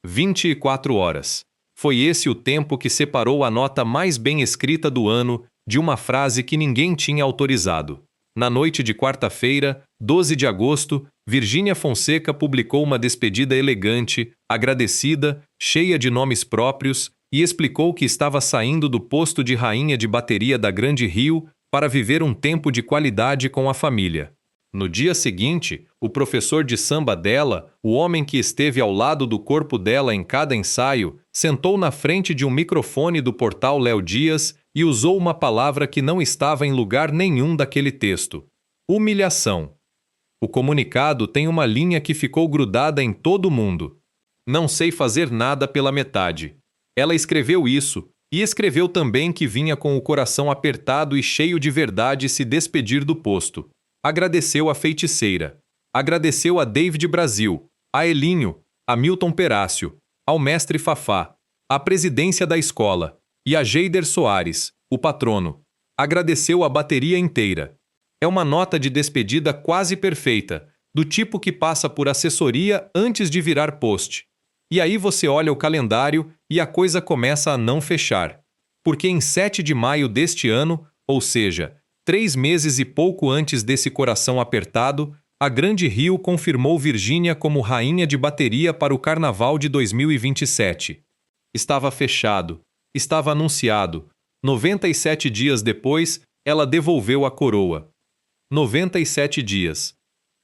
24 horas. Foi esse o tempo que separou a nota mais bem escrita do ano de uma frase que ninguém tinha autorizado. Na noite de quarta-feira, 12 de agosto, Virgínia Fonseca publicou uma despedida elegante, agradecida, cheia de nomes próprios, e explicou que estava saindo do posto de rainha de bateria da Grande Rio para viver um tempo de qualidade com a família. No dia seguinte, o professor de samba dela, o homem que esteve ao lado do corpo dela em cada ensaio, sentou na frente de um microfone do portal Léo Dias e usou uma palavra que não estava em lugar nenhum daquele texto: humilhação. O comunicado tem uma linha que ficou grudada em todo mundo. Não sei fazer nada pela metade. Ela escreveu isso, e escreveu também que vinha com o coração apertado e cheio de verdade se despedir do posto. Agradeceu a feiticeira. Agradeceu a David Brasil, a Elinho, a Milton Perácio, ao mestre Fafá, à presidência da escola, e a Geider Soares, o patrono. Agradeceu a bateria inteira. É uma nota de despedida quase perfeita, do tipo que passa por assessoria antes de virar post. E aí você olha o calendário e a coisa começa a não fechar. Porque em 7 de maio deste ano, ou seja, 3 meses e pouco antes desse coração apertado, a Grande Rio confirmou Virgínia como rainha de bateria para o Carnaval de 2027. Estava fechado, estava anunciado. 97 dias depois, ela devolveu a coroa. 97 dias.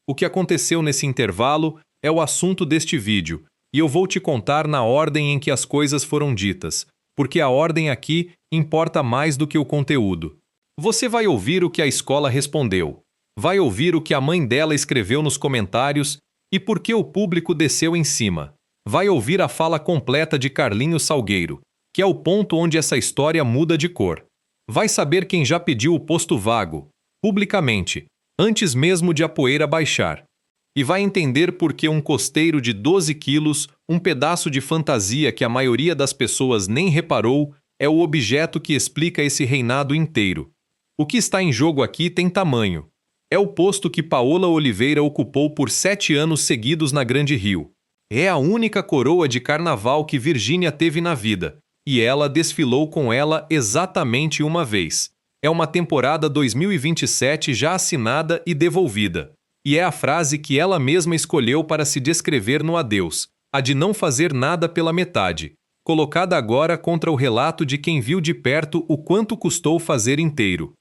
O que aconteceu nesse intervalo é o assunto deste vídeo, e eu vou te contar na ordem em que as coisas foram ditas, porque a ordem aqui importa mais do que o conteúdo. Você vai ouvir o que a escola respondeu, vai ouvir o que a mãe dela escreveu nos comentários e por que o público desceu em cima. Vai ouvir a fala completa de Carlinhos Salgueiro, que é o ponto onde essa história muda de cor. Vai saber quem já pediu o posto vago, publicamente, antes mesmo de a poeira baixar. E vai entender por que um costeiro de 12 quilos, um pedaço de fantasia que a maioria das pessoas nem reparou, é o objeto que explica esse reinado inteiro. O que está em jogo aqui tem tamanho. É o posto que Paola Oliveira ocupou por 7 anos seguidos na Grande Rio. É a única coroa de carnaval que Virgínia teve na vida, e ela desfilou com ela exatamente uma vez. É uma temporada 2027 já assinada e devolvida. E é a frase que ela mesma escolheu para se descrever no adeus, a de não fazer nada pela metade, colocada agora contra o relato de quem viu de perto o quanto custou fazer inteiro.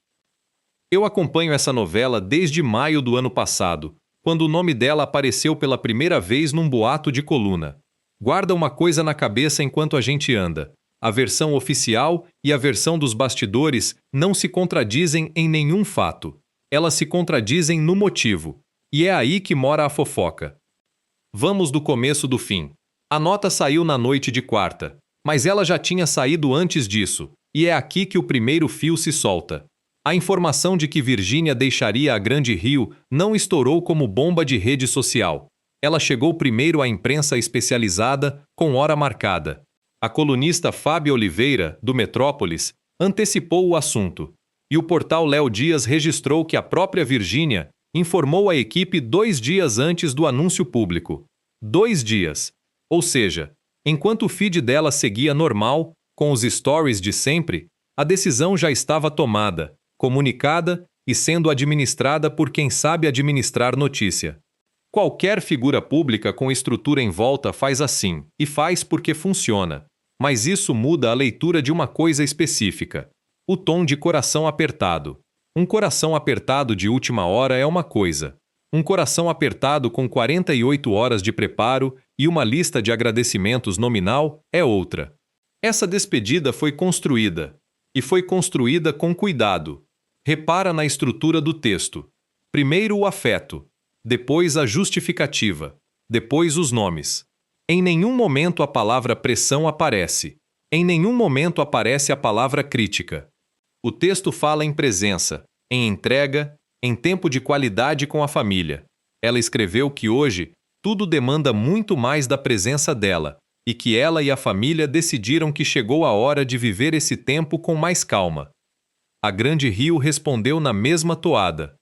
Eu acompanho essa novela desde maio do ano passado, quando o nome dela apareceu pela primeira vez num boato de coluna. Guarda uma coisa na cabeça enquanto a gente anda. A versão oficial e a versão dos bastidores não se contradizem em nenhum fato. Elas se contradizem no motivo. E é aí que mora a fofoca. Vamos do começo do fim. A nota saiu na noite de quarta, mas ela já tinha saído antes disso, e é aqui que o primeiro fio se solta. A informação de que Virgínia deixaria a Grande Rio não estourou como bomba de rede social. Ela chegou primeiro à imprensa especializada, com hora marcada. A colunista Fábia Oliveira, do Metrópolis, antecipou o assunto, e o portal Léo Dias registrou que a própria Virgínia informou a equipe 2 dias antes do anúncio público. 2 dias. Ou seja, enquanto o feed dela seguia normal, com os stories de sempre, a decisão já estava tomada, comunicada e sendo administrada por quem sabe administrar notícia. Qualquer figura pública com estrutura em volta faz assim, e faz porque funciona. Mas isso muda a leitura de uma coisa específica: o tom de coração apertado. Um coração apertado de última hora é uma coisa. Um coração apertado com 48 horas de preparo e uma lista de agradecimentos nominal é outra. Essa despedida foi construída. E foi construída com cuidado. Repara na estrutura do texto. Primeiro o afeto, depois a justificativa, depois os nomes. Em nenhum momento a palavra pressão aparece. Em nenhum momento aparece a palavra crítica. O texto fala em presença, em entrega, em tempo de qualidade com a família. Ela escreveu que hoje tudo demanda muito mais da presença dela, e que ela e a família decidiram que chegou a hora de viver esse tempo com mais calma. A Grande Rio respondeu na mesma toada.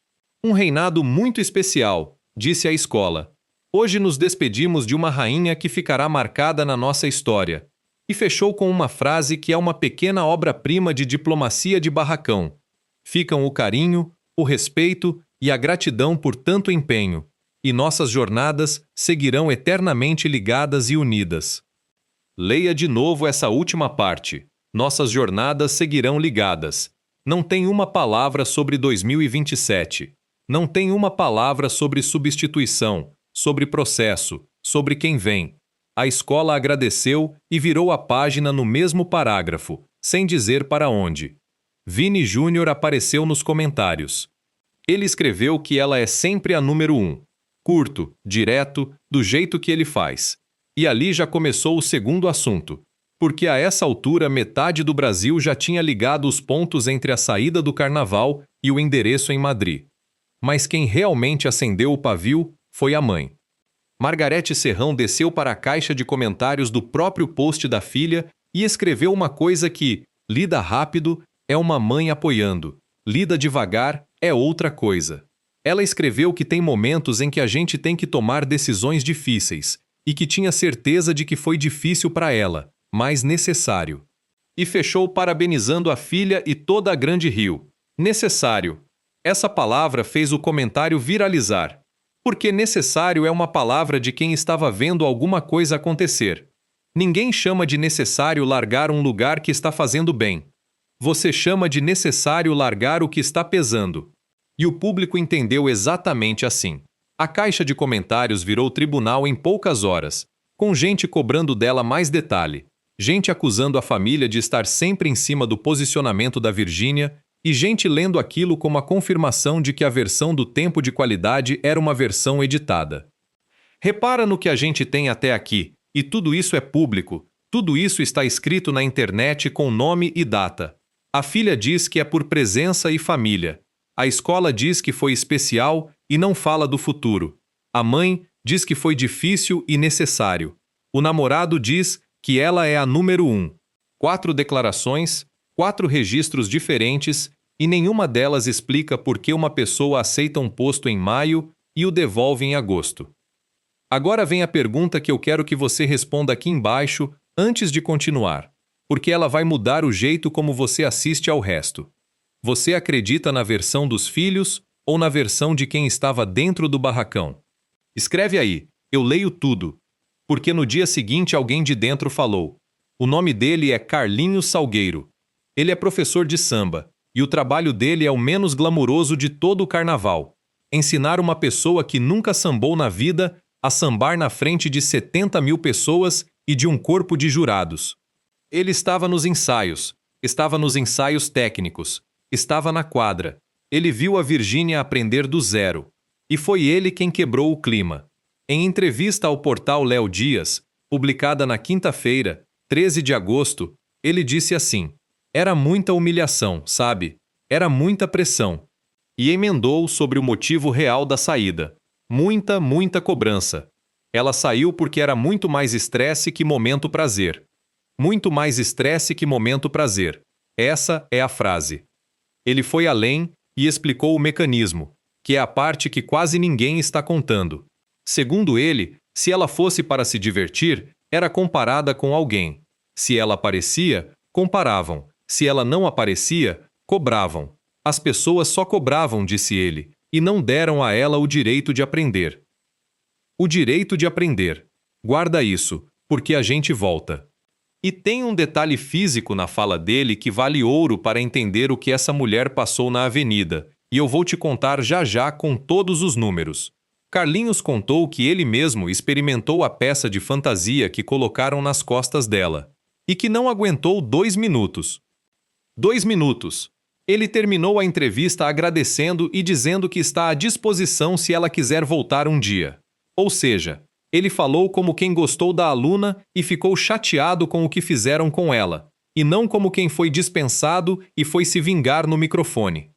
Um reinado muito especial, disse a escola. Hoje nos despedimos de uma rainha que ficará marcada na nossa história. E fechou com uma frase que é uma pequena obra-prima de diplomacia de barracão. Ficam o carinho, o respeito e a gratidão por tanto empenho, e nossas jornadas seguirão eternamente ligadas e unidas. Leia de novo essa última parte. Nossas jornadas seguirão ligadas. Não tem uma palavra sobre 2027. Não tem uma palavra sobre substituição, sobre processo, sobre quem vem. A escola agradeceu e virou a página no mesmo parágrafo, sem dizer para onde. Vini Júnior apareceu nos comentários. Ele escreveu que ela é sempre a número 1. Curto, direto, do jeito que ele faz. E ali já começou o segundo assunto. Porque a essa altura metade do Brasil já tinha ligado os pontos entre a saída do carnaval e o endereço em Madrid. Mas quem realmente acendeu o pavio foi a mãe. Margarete Serrão desceu para a caixa de comentários do próprio post da filha e escreveu uma coisa que, lida rápido, é uma mãe apoiando. Lida devagar é outra coisa. Ela escreveu que tem momentos em que a gente tem que tomar decisões difíceis, e que tinha certeza de que foi difícil para ela, mas necessário. E fechou parabenizando a filha e toda a Grande Rio. Necessário. Essa palavra fez o comentário viralizar. Porque necessário é uma palavra de quem estava vendo alguma coisa acontecer. Ninguém chama de necessário largar um lugar que está fazendo bem. Você chama de necessário largar o que está pesando. E o público entendeu exatamente assim. A caixa de comentários virou tribunal em poucas horas, com gente cobrando dela mais detalhe, gente acusando a família de estar sempre em cima do posicionamento da Virgínia e gente lendo aquilo como a confirmação de que a versão do tempo de qualidade era uma versão editada. Repara no que a gente tem até aqui, e tudo isso é público, tudo isso está escrito na internet com nome e data. A filha diz que é por presença e família. A escola diz que foi especial e não fala do futuro. A mãe diz que foi difícil e necessário. O namorado diz que ela é a número 1. 4 declarações, 4 registros diferentes e nenhuma delas explica por que uma pessoa aceita um posto em maio e o devolve em agosto. Agora vem a pergunta que eu quero que você responda aqui embaixo antes de continuar, porque ela vai mudar o jeito como você assiste ao resto. Você acredita na versão dos filhos ou na versão de quem estava dentro do barracão? Escreve aí, eu leio tudo. Porque no dia seguinte alguém de dentro falou. O nome dele é Carlinhos Salgueiro. Ele é professor de samba, e o trabalho dele é o menos glamuroso de todo o carnaval. Ensinar uma pessoa que nunca sambou na vida a sambar na frente de 70 mil pessoas e de um corpo de jurados. Ele estava nos ensaios técnicos, estava na quadra. Ele viu a Virgínia aprender do zero. E foi ele quem quebrou o clima. Em entrevista ao portal Léo Dias, publicada na quinta-feira, 13 de agosto, ele disse assim: era muita humilhação, sabe? Era muita pressão. E emendou sobre o motivo real da saída. Muita cobrança. Ela saiu porque era muito mais estresse que momento prazer. Muito mais estresse que momento prazer. Essa é a frase. Ele foi além e explicou o mecanismo, que é a parte que quase ninguém está contando. Segundo ele, se ela fosse para se divertir, era comparada com alguém. Se ela aparecia, comparavam. Se ela não aparecia, cobravam. As pessoas só cobravam, disse ele, e não deram a ela o direito de aprender. O direito de aprender. Guarda isso, porque a gente volta. E tem um detalhe físico na fala dele que vale ouro para entender o que essa mulher passou na avenida, e eu vou te contar já já com todos os números. Carlinhos contou que ele mesmo experimentou a peça de fantasia que colocaram nas costas dela, e que não aguentou 2 minutos. 2 minutos. Ele terminou a entrevista agradecendo e dizendo que está à disposição se ela quiser voltar um dia. Ou seja, ele falou como quem gostou da aluna e ficou chateado com o que fizeram com ela, e não como quem foi dispensado e foi se vingar no microfone.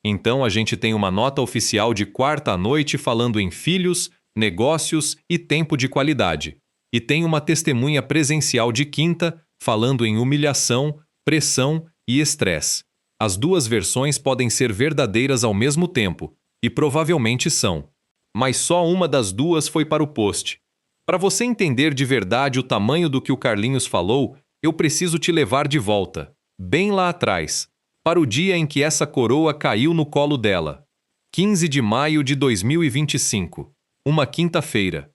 Então a gente tem uma nota oficial de quarta à noite falando em filhos, negócios e tempo de qualidade. E tem uma testemunha presencial de quinta falando em humilhação, pressão e estresse. As duas versões podem ser verdadeiras ao mesmo tempo, e provavelmente são. mas só uma das duas foi para o post. Para você entender de verdade o tamanho do que o Carlinhos falou, eu preciso te levar de volta, bem lá atrás, para o dia em que essa coroa caiu no colo dela. 15 de maio de 2025, uma quinta-feira.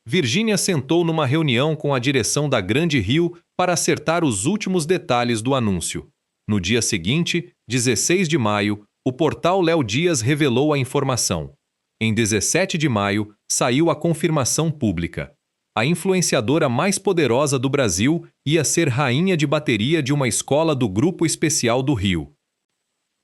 Virgínia sentou numa reunião com a direção da Grande Rio para acertar os últimos detalhes do anúncio. No dia seguinte, 16 de maio, o portal Léo Dias revelou a informação. Em 17 de maio, saiu a confirmação pública. A influenciadora mais poderosa do Brasil ia ser rainha de bateria de uma escola do Grupo Especial do Rio.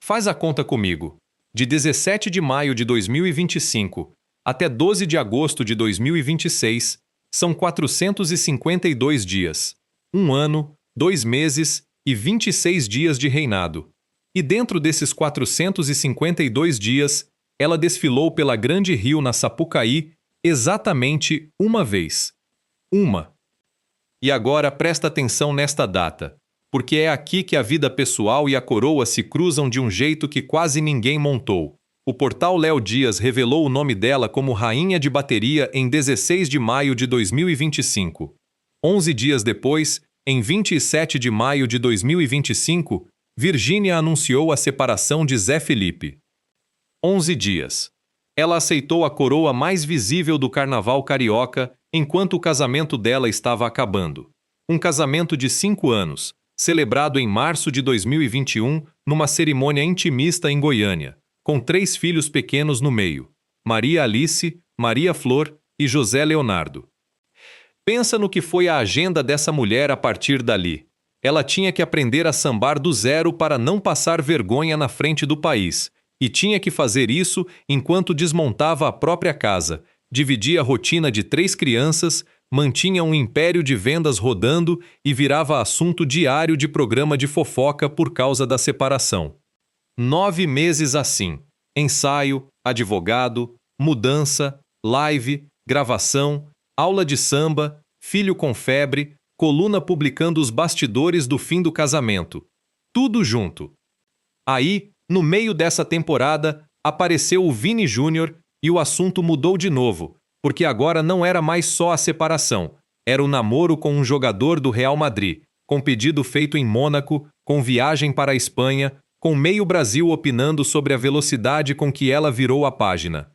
Faz a conta comigo. De 17 de maio de 2025 até 12 de agosto de 2026, são 452 dias, 1 ano, 2 meses e 26 dias de reinado. E dentro desses 452 dias, ela desfilou pela Grande Rio na Sapucaí exatamente uma vez. Uma. E agora presta atenção nesta data, porque é aqui que a vida pessoal e a coroa se cruzam de um jeito que quase ninguém montou. O portal Léo Dias revelou o nome dela como rainha de bateria em 16 de maio de 2025. 11 dias depois, em 27 de maio de 2025, Virgínia anunciou a separação de Zé Felipe. 11 dias. Ela aceitou a coroa mais visível do carnaval carioca enquanto o casamento dela estava acabando. Um casamento de 5 anos, celebrado em março de 2021 numa cerimônia intimista em Goiânia, com 3 filhos pequenos no meio: Maria Alice, Maria Flor e José Leonardo. Pensa no que foi a agenda dessa mulher a partir dali. Ela tinha que aprender a sambar do zero para não passar vergonha na frente do país, e tinha que fazer isso enquanto desmontava a própria casa, dividia a rotina de 3 crianças, mantinha um império de vendas rodando e virava assunto diário de programa de fofoca por causa da separação. 9 meses assim: ensaio, advogado, mudança, live, gravação, aula de samba, filho com febre, coluna publicando os bastidores do fim do casamento. Tudo junto. Aí, no meio dessa temporada, apareceu o Vini Júnior e o assunto mudou de novo, porque agora não era mais só a separação, era o namoro com um jogador do Real Madrid, com pedido feito em Mônaco, com viagem para a Espanha, com meio Brasil opinando sobre a velocidade com que ela virou a página.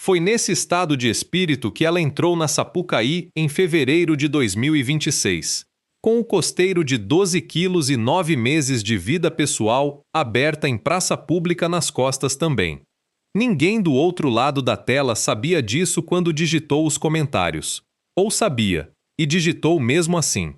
Foi nesse estado de espírito que ela entrou na Sapucaí em fevereiro de 2026, com o costeiro de 12 quilos e 9 meses de vida pessoal aberta em praça pública nas costas também. Ninguém do outro lado da tela sabia disso quando digitou os comentários. Ou sabia, e digitou mesmo assim.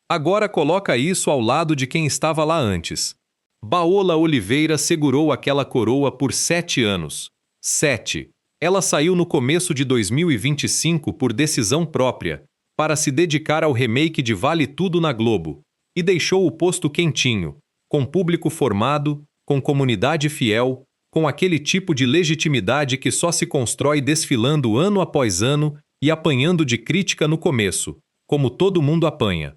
Agora coloca isso ao lado de quem estava lá antes. Baola Oliveira segurou aquela coroa por 7 anos. 7. Ela saiu no começo de 2025 por decisão própria, para se dedicar ao remake de Vale Tudo na Globo, e deixou o posto quentinho, com público formado, com comunidade fiel, com aquele tipo de legitimidade que só se constrói desfilando ano após ano e apanhando de crítica no começo, como todo mundo apanha.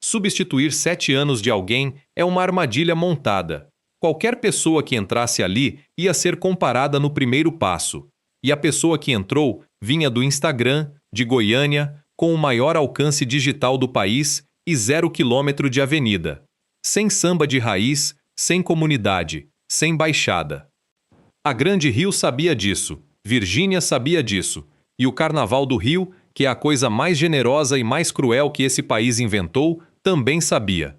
Substituir 7 anos de alguém é uma armadilha montada. Qualquer pessoa que entrasse ali ia ser comparada no primeiro passo. E a pessoa que entrou vinha do Instagram, de Goiânia, com o maior alcance digital do país e 0 quilômetro de avenida. Sem samba de raiz, sem comunidade, sem baixada. A Grande Rio sabia disso, Virgínia sabia disso, e o Carnaval do Rio, que é a coisa mais generosa e mais cruel que esse país inventou, também sabia.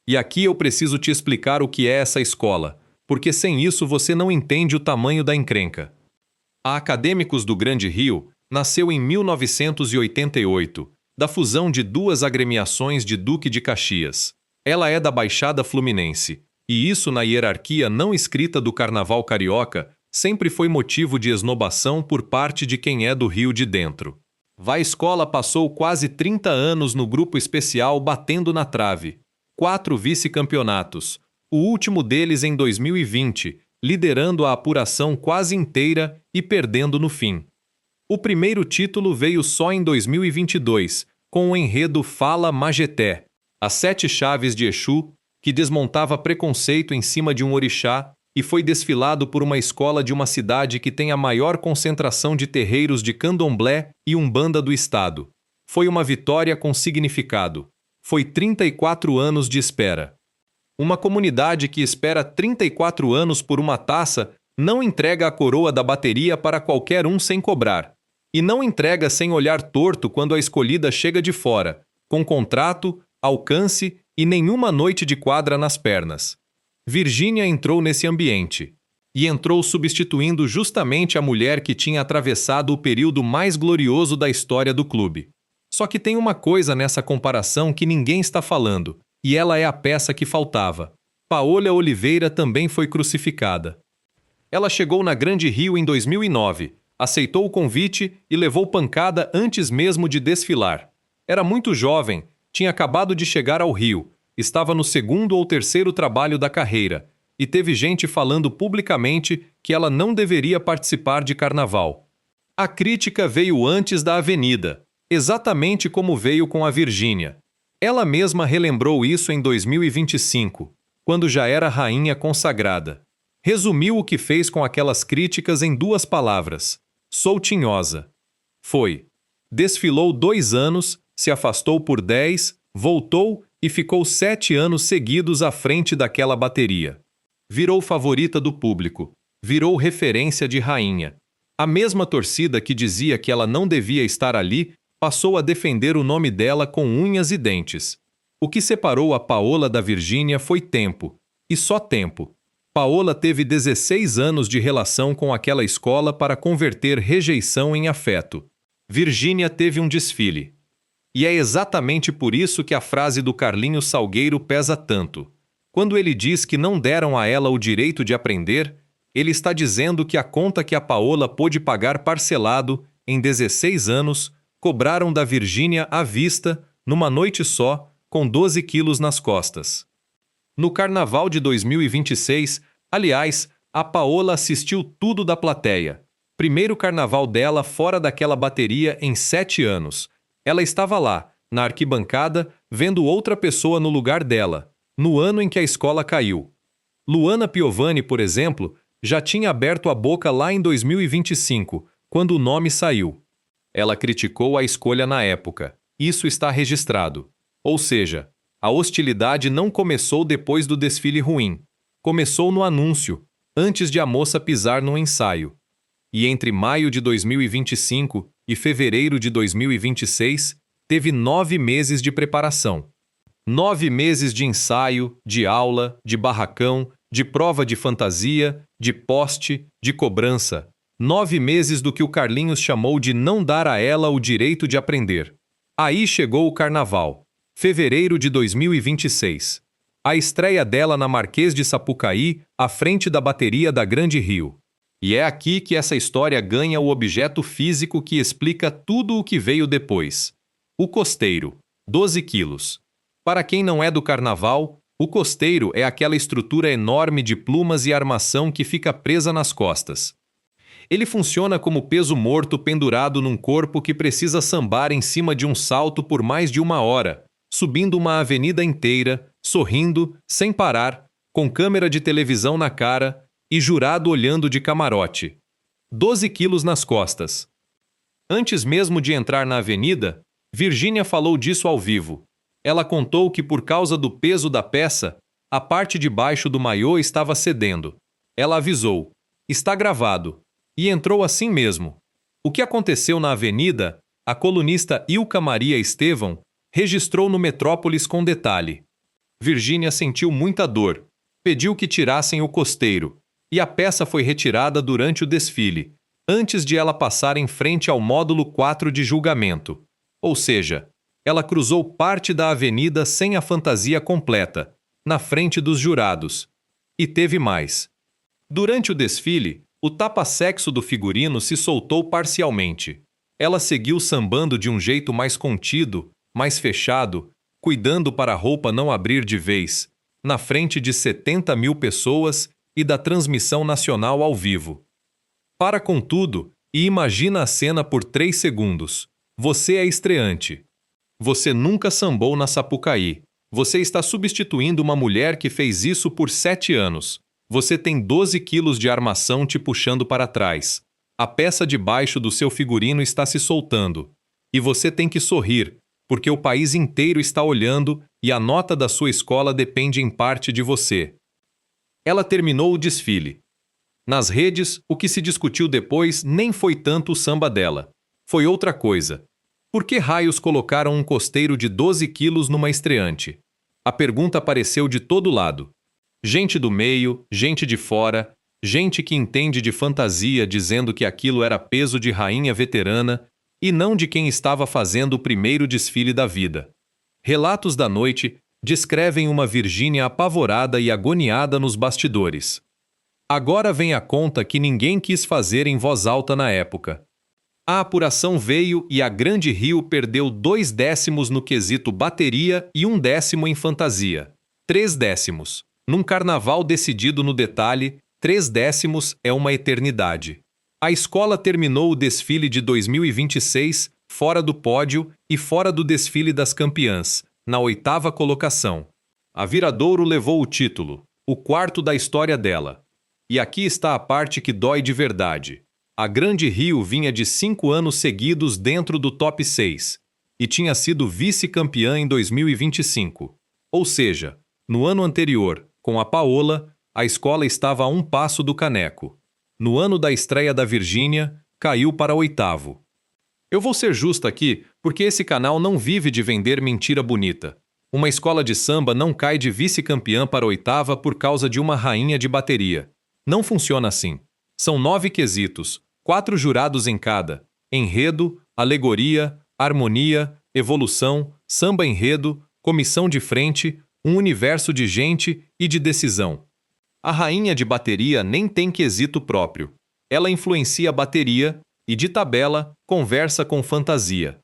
E aqui eu preciso te explicar o que é essa escola, porque sem isso você não entende o tamanho da encrenca. A Acadêmicos do Grande Rio nasceu em 1988, da fusão de 2 agremiações de Duque de Caxias. Ela é da Baixada Fluminense, e isso na hierarquia não escrita do Carnaval carioca sempre foi motivo de esnobação por parte de quem é do Rio de dentro. A escola passou quase 30 anos no grupo especial batendo na trave. 4 vice-campeonatos, o último deles em 2020, liderando a apuração quase inteira e perdendo no fim. O primeiro título veio só em 2022, com o enredo Fala Majeté, as 7 chaves de Exu, que desmontava preconceito em cima de um orixá, e foi desfilado por uma escola de uma cidade que tem a maior concentração de terreiros de candomblé e umbanda do estado. Foi uma vitória com significado. Foi 34 anos de espera. Uma comunidade que espera 34 anos por uma taça não entrega a coroa da bateria para qualquer um sem cobrar. E não entrega sem olhar torto quando a escolhida chega de fora, com contrato, alcance e nenhuma noite de quadra nas pernas. Virgínia entrou nesse ambiente. E entrou substituindo justamente a mulher que tinha atravessado o período mais glorioso da história do clube. Só que tem uma coisa nessa comparação que ninguém está falando, e ela é a peça que faltava. Paola Oliveira também foi crucificada. Ela chegou na Grande Rio em 2009, aceitou o convite e levou pancada antes mesmo de desfilar. Era muito jovem, tinha acabado de chegar ao Rio, estava no segundo ou terceiro trabalho da carreira, e teve gente falando publicamente que ela não deveria participar de carnaval. A crítica veio antes da Avenida, exatamente como veio com a Virgínia. Ela mesma relembrou isso em 2025, quando já era rainha consagrada. Resumiu o que fez com aquelas críticas em 2 palavras: sou tinhosa. Foi. Desfilou 2 anos, se afastou por 10, voltou e ficou 7 anos seguidos à frente daquela bateria. Virou favorita do público, virou referência de rainha. A mesma torcida que dizia que ela não devia estar ali passou a defender o nome dela com unhas e dentes. O que separou a Paola da Virgínia foi tempo, e só tempo. Paola teve 16 anos de relação com aquela escola para converter rejeição em afeto. Virgínia teve um desfile. E é exatamente por isso que a frase do Carlinhos Salgueiro pesa tanto. Quando ele diz que não deram a ela o direito de aprender, ele está dizendo que a conta que a Paola pôde pagar parcelado, em 16 anos, cobraram da Virgínia à vista, numa noite só, com 12 quilos nas costas. No Carnaval de 2026, aliás, a Paola assistiu tudo da plateia. Primeiro carnaval dela fora daquela bateria em 7 anos. Ela estava lá, na arquibancada, vendo outra pessoa no lugar dela, no ano em que a escola caiu. Luana Piovani, por exemplo, já tinha aberto a boca lá em 2025, quando o nome saiu. Ela criticou a escolha na época. Isso está registrado. Ou seja, a hostilidade não começou depois do desfile ruim. Começou no anúncio, antes de a moça pisar no ensaio. E entre maio de 2025 e fevereiro de 2026, teve 9 meses de preparação. 9 meses de ensaio, de aula, de barracão, de prova de fantasia, de poste, de cobrança. 9 meses do que o Carlinhos chamou de não dar a ela o direito de aprender. Aí chegou o carnaval. Fevereiro de 2026. A estreia dela na Marquês de Sapucaí, à frente da bateria da Grande Rio. E é aqui que essa história ganha o objeto físico que explica tudo o que veio depois. O costeiro, 12 quilos. Para quem não é do carnaval, o costeiro é aquela estrutura enorme de plumas e armação que fica presa nas costas. Ele funciona como peso morto pendurado num corpo que precisa sambar em cima de um salto por mais de 1 hora, subindo uma avenida inteira, sorrindo, sem parar, com câmera de televisão na cara e jurado olhando de camarote. 12 quilos nas costas. Antes mesmo de entrar na avenida, Virgínia falou disso ao vivo. Ela contou que por causa do peso da peça, a parte de baixo do maiô estava cedendo. Ela avisou: está gravado. E entrou assim mesmo. O que aconteceu na avenida, a colunista Ilka Maria Estevão registrou no Metrópolis com detalhe. Virgínia sentiu muita dor, pediu que tirassem o costeiro, e a peça foi retirada durante o desfile, antes de ela passar em frente ao módulo 4 de julgamento. Ou seja, ela cruzou parte da avenida sem a fantasia completa, na frente dos jurados. E teve mais. Durante o desfile, o tapa-sexo do figurino se soltou parcialmente. Ela seguiu sambando de um jeito mais contido, mais fechado, cuidando para a roupa não abrir de vez, na frente de 70 mil pessoas e da transmissão nacional ao vivo. Para com tudo e imagina a cena por 3 segundos. Você é estreante. Você nunca sambou na Sapucaí. Você está substituindo uma mulher que fez isso por 7 anos. Você tem 12 quilos de armação te puxando para trás. A peça de baixo do seu figurino está se soltando. E você tem que sorrir, porque o país inteiro está olhando e a nota da sua escola depende em parte de você. Ela terminou o desfile. Nas redes, o que se discutiu depois nem foi tanto o samba dela. Foi outra coisa. Por que raios colocaram um costeiro de 12 quilos numa estreante? A pergunta apareceu de todo lado. Gente do meio, gente de fora, gente que entende de fantasia dizendo que aquilo era peso de rainha veterana e não de quem estava fazendo o primeiro desfile da vida. Relatos da noite descrevem uma Virgínia apavorada e agoniada nos bastidores. Agora vem a conta que ninguém quis fazer em voz alta na época. A apuração veio e a Grande Rio perdeu 2 décimos no quesito bateria e 1 décimo em fantasia. 3 décimos. Num carnaval decidido no detalhe, 3 décimos é uma eternidade. A escola terminou o desfile de 2026 fora do pódio e fora do desfile das campeãs, na 8ª colocação. A Viradouro levou o título, o 4º da história dela. E aqui está a parte que dói de verdade. A Grande Rio vinha de 5 anos seguidos dentro do top 6 e tinha sido vice-campeã em 2025. Ou seja, no ano anterior, com a Paola, a escola estava a um passo do caneco. No ano da estreia da Virgínia, caiu para 8º. Eu vou ser justo aqui, porque esse canal não vive de vender mentira bonita. Uma escola de samba não cai de vice-campeã para 8ª por causa de uma rainha de bateria. Não funciona assim. São 9 quesitos, 4 jurados em cada: enredo, alegoria, harmonia, evolução, samba-enredo, comissão de frente, um universo de gente e de decisão. A rainha de bateria nem tem quesito próprio. Ela influencia a bateria e, de tabela, conversa com fantasia.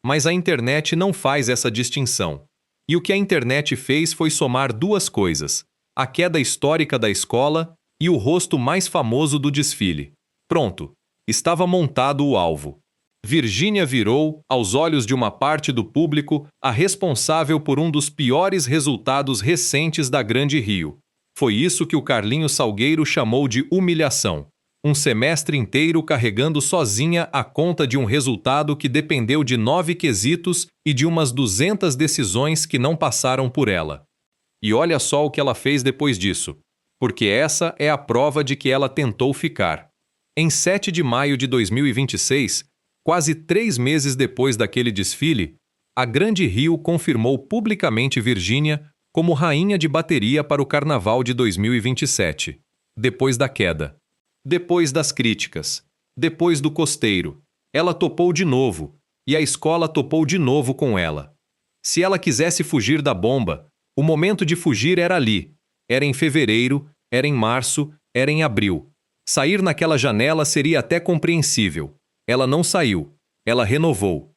Mas a internet não faz essa distinção. E o que a internet fez foi somar 2 coisas: a queda histórica da escola e o rosto mais famoso do desfile. Pronto, estava montado o alvo. Virgínia virou, aos olhos de uma parte do público, a responsável por um dos piores resultados recentes da Grande Rio. Foi isso que o Carlinhos Salgueiro chamou de humilhação. Um semestre inteiro carregando sozinha a conta de um resultado que dependeu de 9 quesitos e de umas 200 decisões que não passaram por ela. E olha só o que ela fez depois disso. Porque essa é a prova de que ela tentou ficar. Em 7 de maio de 2026, quase 3 meses depois daquele desfile, a Grande Rio confirmou publicamente Virgínia como rainha de bateria para o Carnaval de 2027. Depois da queda. Depois das críticas. Depois do costeiro. Ela topou de novo, e a escola topou de novo com ela. Se ela quisesse fugir da bomba, o momento de fugir era ali. Era em fevereiro, era em março, era em abril. Sair naquela janela seria até compreensível. Ela não saiu. Ela renovou.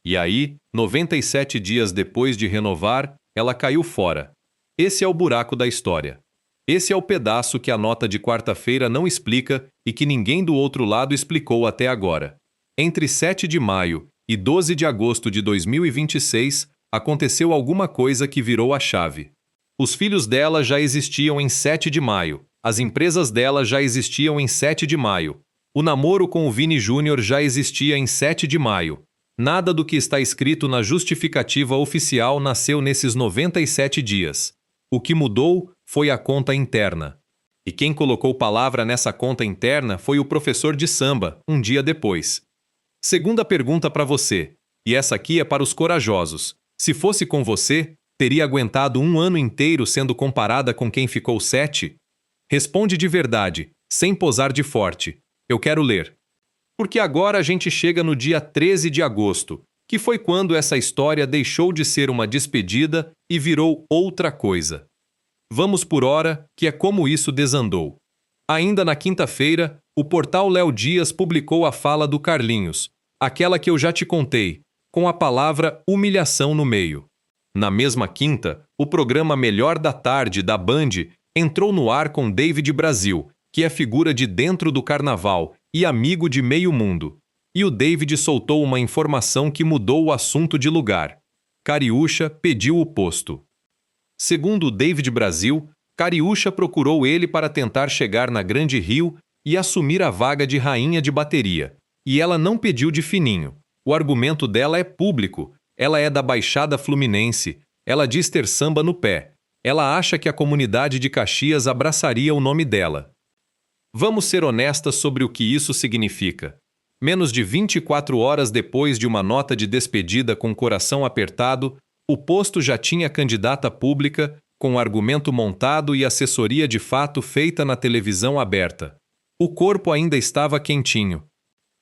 E aí, 97 dias depois de renovar, ela caiu fora. Esse é o buraco da história. Esse é o pedaço que a nota de quarta-feira não explica e que ninguém do outro lado explicou até agora. Entre 7 de maio e 12 de agosto de 2026, aconteceu alguma coisa que virou a chave. Os filhos dela já existiam em 7 de maio. As empresas dela já existiam em 7 de maio. O namoro com o Vini Júnior já existia em 7 de maio. Nada do que está escrito na justificativa oficial nasceu nesses 97 dias. O que mudou foi a conta interna. E quem colocou palavra nessa conta interna foi o professor de samba, um dia depois. Segunda pergunta para você, e essa aqui é para os corajosos. Se fosse com você, teria aguentado 1 ano inteiro sendo comparada com quem ficou 7? Responde de verdade, sem posar de forte. Eu quero ler. Porque agora a gente chega no dia 13 de agosto, que foi quando essa história deixou de ser uma despedida e virou outra coisa. Vamos por hora, que é como isso desandou. Ainda na quinta-feira, o portal Léo Dias publicou a fala do Carlinhos, aquela que eu já te contei, com a palavra humilhação no meio. Na mesma quinta, o programa Melhor da Tarde da Band entrou no ar com David Brasil, que é figura de dentro do carnaval e amigo de meio mundo. E o David soltou uma informação que mudou o assunto de lugar. Cariúcha pediu o posto. Segundo o David Brasil, Cariúcha procurou ele para tentar chegar na Grande Rio e assumir a vaga de rainha de bateria. E ela não pediu de fininho. O argumento dela é público. Ela é da Baixada Fluminense. Ela diz ter samba no pé. Ela acha que a comunidade de Caxias abraçaria o nome dela. Vamos ser honestas sobre o que isso significa. Menos de 24 horas depois de uma nota de despedida com coração apertado, o posto já tinha candidata pública, com argumento montado e assessoria de fato feita na televisão aberta. O corpo ainda estava quentinho.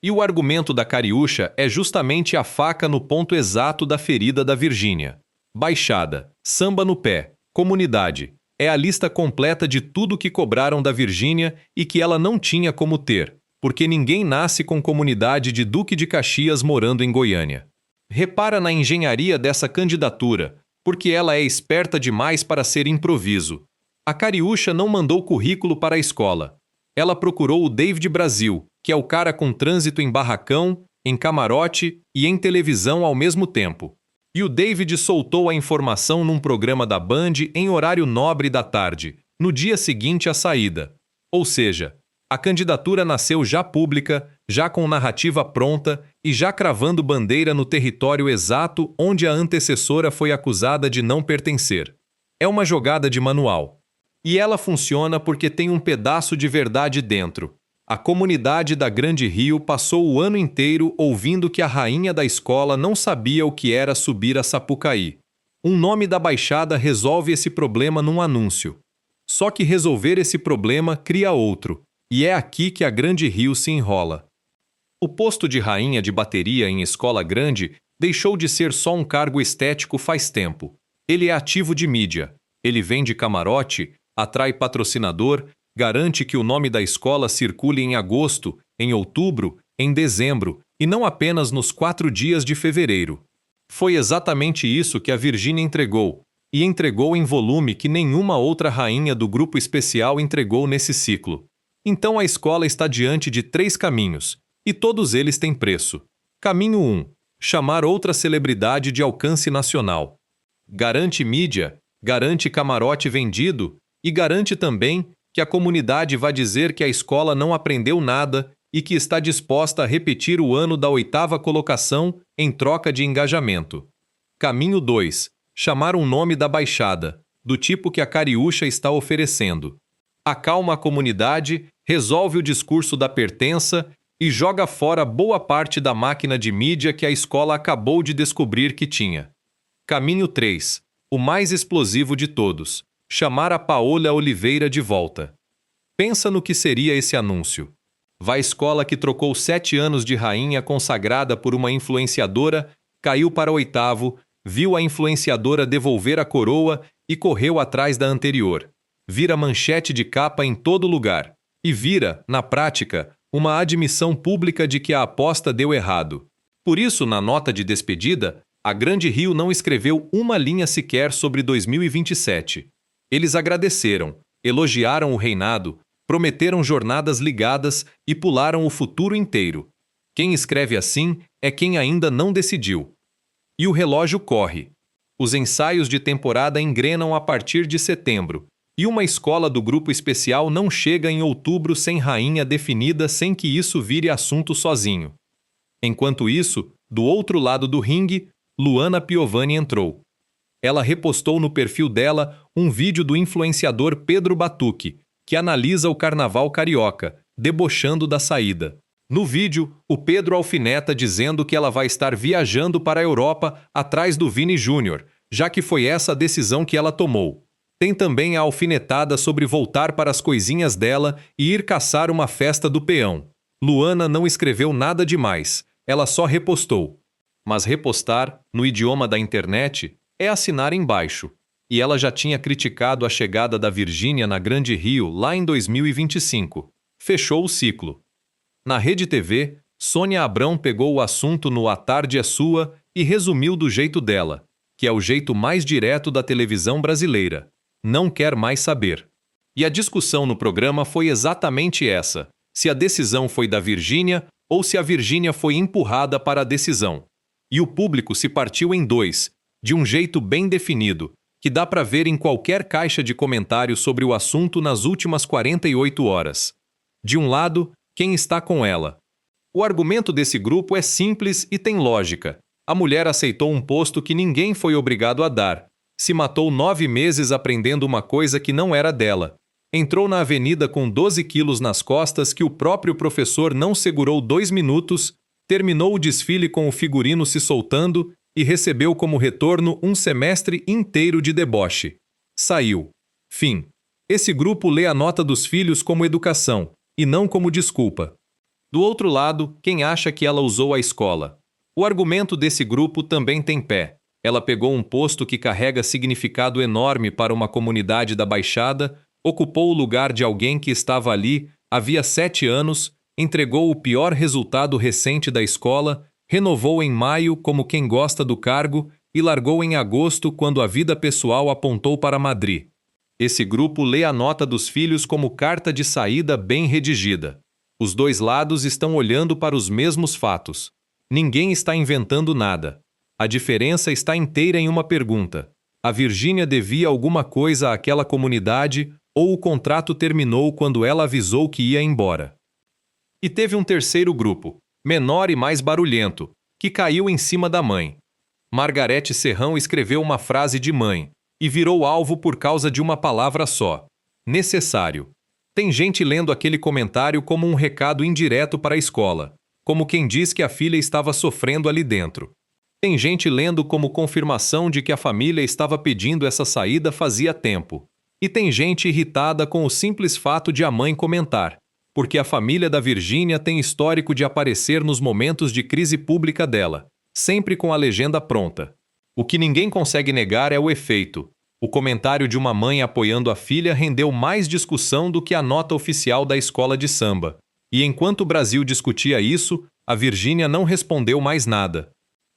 E o argumento da Cariúcha é justamente a faca no ponto exato da ferida da Virgínia. Baixada, samba no pé, comunidade. É a lista completa de tudo que cobraram da Virgínia e que ela não tinha como ter, porque ninguém nasce com comunidade de Duque de Caxias morando em Goiânia. Repara na engenharia dessa candidatura, porque ela é esperta demais para ser improviso. A Cariúcha não mandou currículo para a escola. Ela procurou o David Brasil, que é o cara com trânsito em barracão, em camarote e em televisão ao mesmo tempo. E o David soltou a informação num programa da Band em horário nobre da tarde, no dia seguinte à saída. Ou seja, a candidatura nasceu já pública, já com narrativa pronta e já cravando bandeira no território exato onde a antecessora foi acusada de não pertencer. É uma jogada de manual. E ela funciona porque tem um pedaço de verdade dentro. A comunidade da Grande Rio passou o ano inteiro ouvindo que a rainha da escola não sabia o que era subir a Sapucaí. Um nome da Baixada resolve esse problema num anúncio. Só que resolver esse problema cria outro, e é aqui que a Grande Rio se enrola. O posto de rainha de bateria em escola grande deixou de ser só um cargo estético faz tempo. Ele é ativo de mídia. Ele vende camarote, atrai patrocinador, garante que o nome da escola circule em agosto, em outubro, em dezembro, e não apenas nos 4 dias de fevereiro. Foi exatamente isso que a Virgínia entregou, e entregou em volume que nenhuma outra rainha do grupo especial entregou nesse ciclo. Então a escola está diante de 3 caminhos, e todos eles têm preço. Caminho 1. Chamar outra celebridade de alcance nacional. Garante mídia, garante camarote vendido e garante também que a comunidade vai dizer que a escola não aprendeu nada e que está disposta a repetir o ano da 8ª colocação em troca de engajamento. Caminho 2. Chamar um nome da Baixada, do tipo que a Cariúcha está oferecendo. Acalma a comunidade, resolve o discurso da pertença e joga fora boa parte da máquina de mídia que a escola acabou de descobrir que tinha. Caminho 3. O mais explosivo de todos. Chamar a Paola Oliveira de volta. Pensa no que seria esse anúncio. Vai escola que trocou 7 anos de rainha consagrada por uma influenciadora, caiu para o 8º, viu a influenciadora devolver a coroa e correu atrás da anterior. Vira manchete de capa em todo lugar. E vira, na prática, uma admissão pública de que a aposta deu errado. Por isso, na nota de despedida, a Grande Rio não escreveu uma linha sequer sobre 2027. Eles agradeceram, elogiaram o reinado, prometeram jornadas ligadas e pularam o futuro inteiro. Quem escreve assim é quem ainda não decidiu. E o relógio corre. Os ensaios de temporada engrenam a partir de setembro, e uma escola do grupo especial não chega em outubro sem rainha definida sem que isso vire assunto sozinho. Enquanto isso, do outro lado do ringue, Luana Piovani entrou. Ela repostou no perfil dela um vídeo do influenciador Pedro Batuque, que analisa o carnaval carioca, debochando da saída. No vídeo, o Pedro alfineta dizendo que ela vai estar viajando para a Europa atrás do Vini Júnior, já que foi essa a decisão que ela tomou. Tem também a alfinetada sobre voltar para as coisinhas dela e ir caçar uma festa do peão. Luana não escreveu nada demais, ela só repostou. Mas repostar, no idioma da internet, é assinar embaixo. E ela já tinha criticado a chegada da Virgínia na Grande Rio lá em 2025. Fechou o ciclo. Na Rede TV, Sônia Abrão pegou o assunto no A Tarde é Sua e resumiu do jeito dela, que é o jeito mais direto da televisão brasileira. Não quer mais saber. E a discussão no programa foi exatamente essa, se a decisão foi da Virgínia ou se a Virgínia foi empurrada para a decisão. E o público se partiu em 2, de um jeito bem definido, que dá para ver em qualquer caixa de comentários sobre o assunto nas últimas 48 horas. De um lado, quem está com ela. O argumento desse grupo é simples e tem lógica. A mulher aceitou um posto que ninguém foi obrigado a dar. Se matou 9 meses aprendendo uma coisa que não era dela. Entrou na avenida com 12 quilos nas costas que o próprio professor não segurou 2 minutos, terminou o desfile com o figurino se soltando e recebeu como retorno um semestre inteiro de deboche. Saiu. Fim. Esse grupo lê a nota dos filhos como educação, e não como desculpa. Do outro lado, quem acha que ela usou a escola? O argumento desse grupo também tem pé. Ela pegou um posto que carrega significado enorme para uma comunidade da Baixada, ocupou o lugar de alguém que estava ali havia 7 anos, entregou o pior resultado recente da escola, renovou em maio como quem gosta do cargo e largou em agosto quando a vida pessoal apontou para Madrid. Esse grupo lê a nota dos filhos como carta de saída bem redigida. Os dois lados estão olhando para os mesmos fatos. Ninguém está inventando nada. A diferença está inteira em uma pergunta. A Virgínia devia alguma coisa àquela comunidade ou o contrato terminou quando ela avisou que ia embora? E teve um terceiro grupo, menor e mais barulhento, que caiu em cima da mãe. Margarete Serrão escreveu uma frase de mãe e virou alvo por causa de uma palavra só: necessário. Tem gente lendo aquele comentário como um recado indireto para a escola, como quem diz que a filha estava sofrendo ali dentro. Tem gente lendo como confirmação de que a família estava pedindo essa saída fazia tempo. E tem gente irritada com o simples fato de a mãe comentar, porque a família da Virgínia tem histórico de aparecer nos momentos de crise pública dela, sempre com a legenda pronta. O que ninguém consegue negar é o efeito. O comentário de uma mãe apoiando a filha rendeu mais discussão do que a nota oficial da escola de samba. E enquanto o Brasil discutia isso, a Virgínia não respondeu mais nada.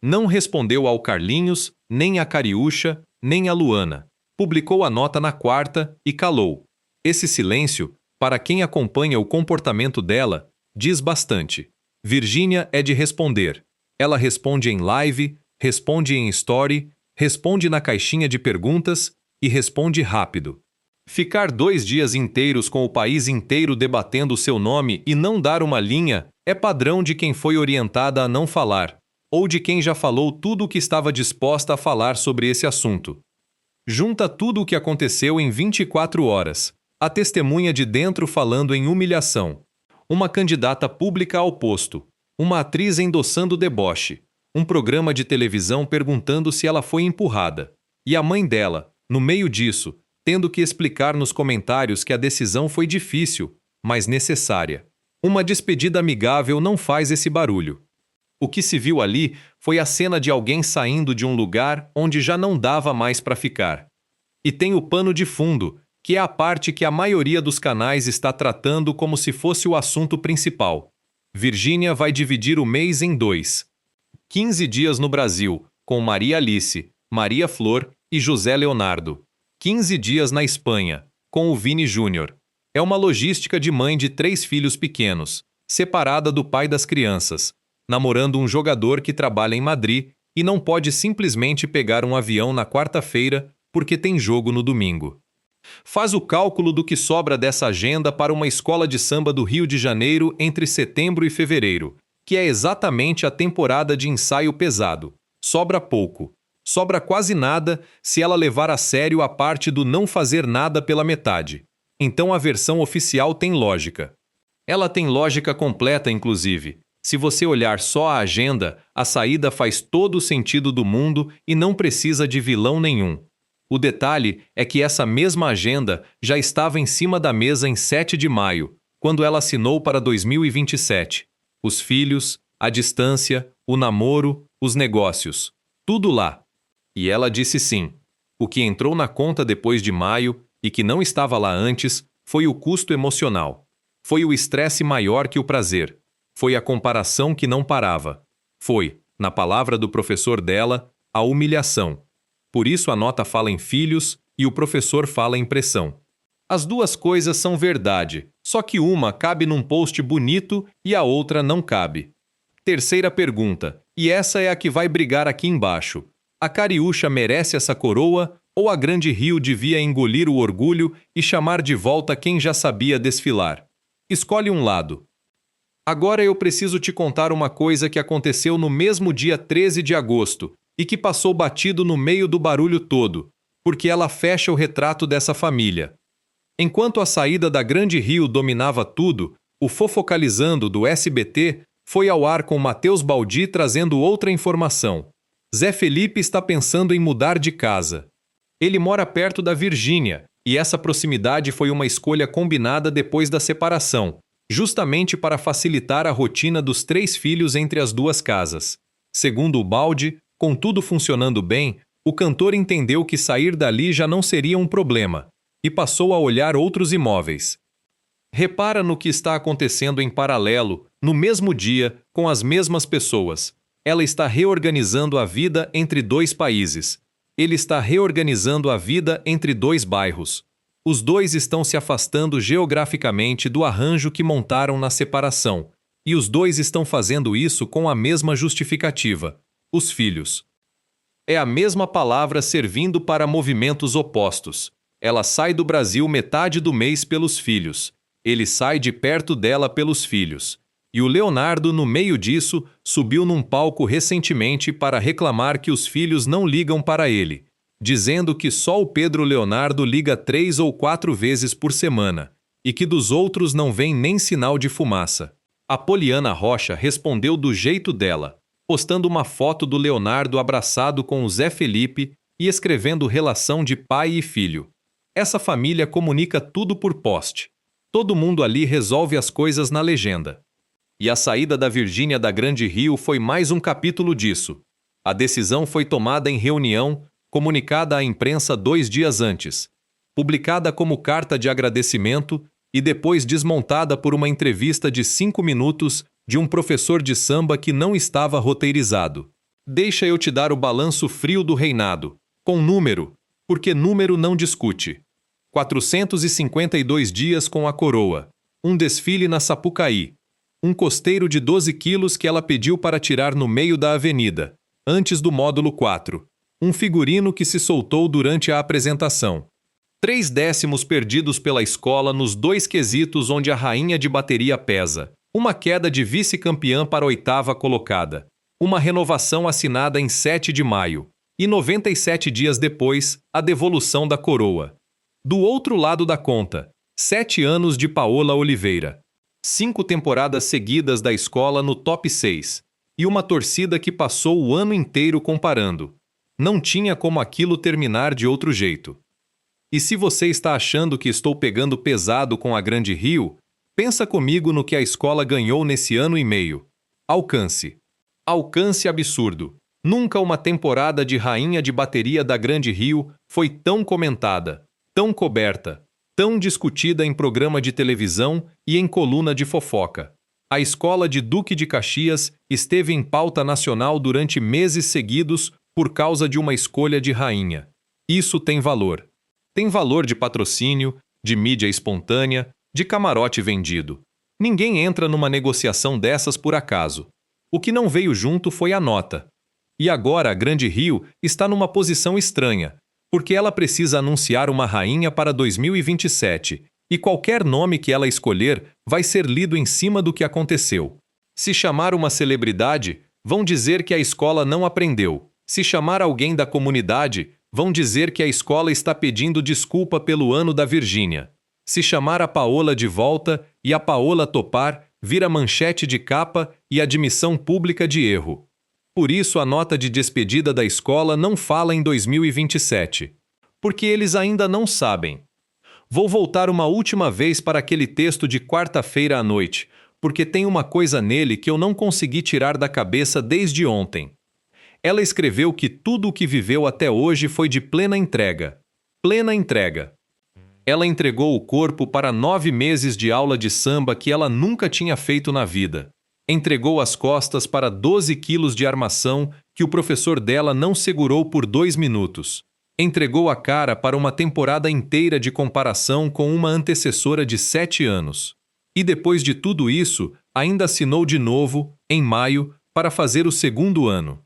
Não respondeu ao Carlinhos, nem à Cariúcha, nem à Luana. Publicou a nota na quarta e calou. Esse silêncio, para quem acompanha o comportamento dela, diz bastante. Virgínia é de responder. Ela responde em live, responde em story, responde na caixinha de perguntas e responde rápido. Ficar 2 dias inteiros com o país inteiro debatendo o seu nome e não dar uma linha é padrão de quem foi orientada a não falar, ou de quem já falou tudo o que estava disposta a falar sobre esse assunto. Junta tudo o que aconteceu em 24 horas. A testemunha de dentro falando em humilhação. Uma candidata pública ao posto. Uma atriz endossando deboche. Um programa de televisão perguntando se ela foi empurrada. E a mãe dela, no meio disso, tendo que explicar nos comentários que a decisão foi difícil, mas necessária. Uma despedida amigável não faz esse barulho. O que se viu ali foi a cena de alguém saindo de um lugar onde já não dava mais para ficar. E tem o pano de fundo, que é a parte que a maioria dos canais está tratando como se fosse o assunto principal. Virgínia vai dividir o mês em 2. 15 dias no Brasil, com Maria Alice, Maria Flor e José Leonardo. 15 dias na Espanha, com o Vini Júnior. É uma logística de mãe de 3 filhos pequenos, separada do pai das crianças, namorando um jogador que trabalha em Madrid e não pode simplesmente pegar um avião na quarta-feira porque tem jogo no domingo. Faz o cálculo do que sobra dessa agenda para uma escola de samba do Rio de Janeiro entre setembro e fevereiro, que é exatamente a temporada de ensaio pesado. Sobra pouco. Sobra quase nada se ela levar a sério a parte do não fazer nada pela metade. Então a versão oficial tem lógica. Ela tem lógica completa, inclusive. Se você olhar só a agenda, a saída faz todo o sentido do mundo e não precisa de vilão nenhum. O detalhe é que essa mesma agenda já estava em cima da mesa em 7 de maio, quando ela assinou para 2027. Os filhos, a distância, o namoro, os negócios. Tudo lá. E ela disse sim. O que entrou na conta depois de maio e que não estava lá antes foi o custo emocional. Foi o estresse maior que o prazer. Foi a comparação que não parava. Foi, na palavra do professor dela, a humilhação. Por isso a nota fala em filhos e o professor fala em pressão. As duas coisas são verdade, só que uma cabe num post bonito e a outra não cabe. Terceira pergunta, e essa é a que vai brigar aqui embaixo. A Cariúcha merece essa coroa Ou a Grande Rio devia engolir o orgulho e chamar de volta quem já sabia desfilar? Escolhe um lado. Agora eu preciso te contar uma coisa que aconteceu no mesmo dia 13 de agosto e que passou batido no meio do barulho todo, porque ela fecha o retrato dessa família. Enquanto a saída da Grande Rio dominava tudo, o Fofocalizando do SBT foi ao ar com Matheus Baldi trazendo outra informação. Zé Felipe está pensando em mudar de casa. Ele mora perto da Virgínia, e essa proximidade foi uma escolha combinada depois da separação, justamente para facilitar a rotina dos 3 filhos entre as 2 casas. Segundo o Baldi, com tudo funcionando bem, o cantor entendeu que sair dali já não seria um problema, e passou a olhar outros imóveis. Repara no que está acontecendo em paralelo, no mesmo dia, com as mesmas pessoas. Ela está reorganizando a vida entre 2 países. Ele está reorganizando a vida entre 2 bairros. Os 2 estão se afastando geograficamente do arranjo que montaram na separação, e os 2 estão fazendo isso com a mesma justificativa: os filhos. É a mesma palavra servindo para movimentos opostos. Ela sai do Brasil metade do mês pelos filhos. Ele sai de perto dela pelos filhos. E o Leonardo, no meio disso, subiu num palco recentemente para reclamar que os filhos não ligam para ele, dizendo que só o Pedro Leonardo liga 3 ou 4 vezes por semana, e que dos outros não vem nem sinal de fumaça. A Poliana Rocha respondeu do jeito dela, postando uma foto do Leonardo abraçado com o Zé Felipe e escrevendo relação de pai e filho. Essa família comunica tudo por post. Todo mundo ali resolve as coisas na legenda. E a saída da Virgínia da Grande Rio foi mais um capítulo disso. A decisão foi tomada em reunião, comunicada à imprensa 2 dias antes, publicada como carta de agradecimento e depois desmontada por uma entrevista de 5 minutos de um professor de samba que não estava roteirizado. Deixa eu te dar o balanço frio do reinado, com número, porque número não discute. 452 dias com a coroa, um desfile na Sapucaí, um costeiro de 12 quilos que ela pediu para tirar no meio da avenida, antes do módulo 4, um figurino que se soltou durante a apresentação. 3 décimos perdidos pela escola nos 2 quesitos onde a rainha de bateria pesa, uma queda de vice-campeã para a 8ª colocada, uma renovação assinada em 7 de maio, e 97 dias depois, a devolução da coroa. Do outro lado da conta, 7 anos de Paola Oliveira. 5 temporadas seguidas da escola no top 6. E uma torcida que passou o ano inteiro comparando. Não tinha como aquilo terminar de outro jeito. E se você está achando que estou pegando pesado com a Grande Rio, pensa comigo no que a escola ganhou nesse ano e meio. Alcance. Alcance absurdo. Nunca uma temporada de rainha de bateria da Grande Rio foi tão comentada, tão coberta, tão discutida em programa de televisão e em coluna de fofoca. A escola de Duque de Caxias esteve em pauta nacional durante meses seguidos por causa de uma escolha de rainha. Isso tem valor. Tem valor de patrocínio, de mídia espontânea, de camarote vendido. Ninguém entra numa negociação dessas por acaso. O que não veio junto foi a nota. E agora a Grande Rio está numa posição estranha, porque ela precisa anunciar uma rainha para 2027, e qualquer nome que ela escolher vai ser lido em cima do que aconteceu. Se chamar uma celebridade, vão dizer que a escola não aprendeu. Se chamar alguém da comunidade, vão dizer que a escola está pedindo desculpa pelo ano da Virgínia. Se chamar a Paola de volta e a Paola topar, vira manchete de capa e admissão pública de erro. Por isso a nota de despedida da escola não fala em 2027. Porque eles ainda não sabem. Vou voltar uma última vez para aquele texto de quarta-feira à noite, porque tem uma coisa nele que eu não consegui tirar da cabeça desde ontem. Ela escreveu que tudo o que viveu até hoje foi de plena entrega. Plena entrega. Ela entregou o corpo para 9 meses de aula de samba que ela nunca tinha feito na vida. Entregou as costas para 12 quilos de armação que o professor dela não segurou por 2 minutos. Entregou a cara para uma temporada inteira de comparação com uma antecessora de 7 anos. E depois de tudo isso, ainda assinou de novo, em maio, para fazer o 2º ano.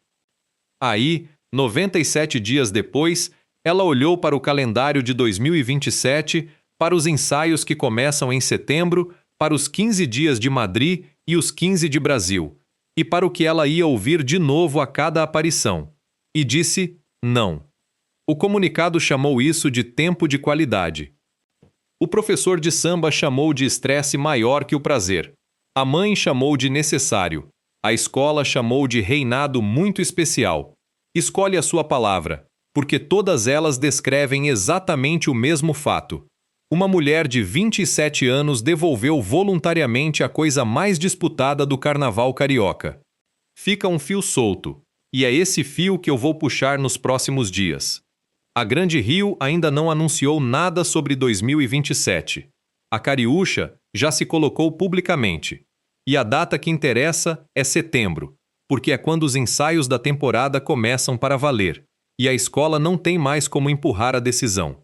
Aí, 97 dias depois, Ela olhou para o calendário de 2027, para os ensaios que começam em setembro, para os 15 dias de Madrid e os 15 de Brasil, e para o que ela ia ouvir de novo a cada aparição. E disse não. O comunicado chamou isso de tempo de qualidade. O professor de samba chamou de estresse maior que o prazer. A mãe chamou de necessário. A escola chamou de reinado muito especial. Escolhe a sua palavra, porque todas elas descrevem exatamente o mesmo fato. Uma mulher de 27 anos devolveu voluntariamente a coisa mais disputada do carnaval carioca. Fica um fio solto, e é esse fio que eu vou puxar nos próximos dias. A Grande Rio ainda não anunciou nada sobre 2027. A Cariúcha já se colocou publicamente. E a data que interessa é setembro, porque é quando os ensaios da temporada começam para valer, e a escola não tem mais como empurrar a decisão.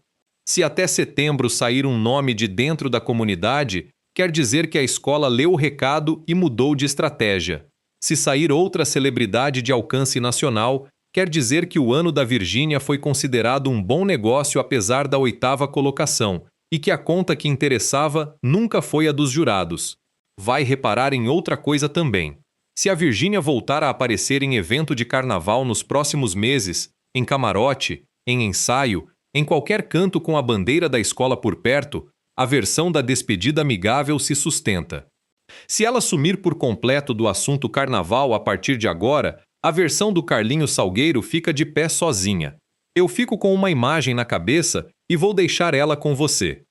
Se até setembro sair um nome de dentro da comunidade, quer dizer que a escola leu o recado e mudou de estratégia. Se sair outra celebridade de alcance nacional, quer dizer que o ano da Virgínia foi considerado um bom negócio apesar da 8ª colocação, e que a conta que interessava nunca foi a dos jurados. Vai reparar em outra coisa também. Se a Virgínia voltar a aparecer em evento de carnaval nos próximos meses, em camarote, em ensaio, em qualquer canto com a bandeira da escola por perto, a versão da despedida amigável se sustenta. Se ela sumir por completo do assunto carnaval a partir de agora, a versão do Carlinhos Salgueiro fica de pé sozinha. Eu fico com uma imagem na cabeça e vou deixar ela com você.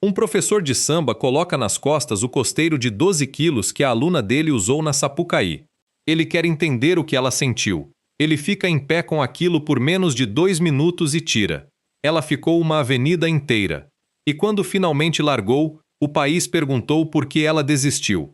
Um professor de samba coloca nas costas o costeiro de 12 quilos que a aluna dele usou na Sapucaí. Ele quer entender o que ela sentiu. Ele fica em pé com aquilo por menos de 2 minutos e tira. Ela ficou uma avenida inteira. E quando finalmente largou, o país perguntou por que ela desistiu.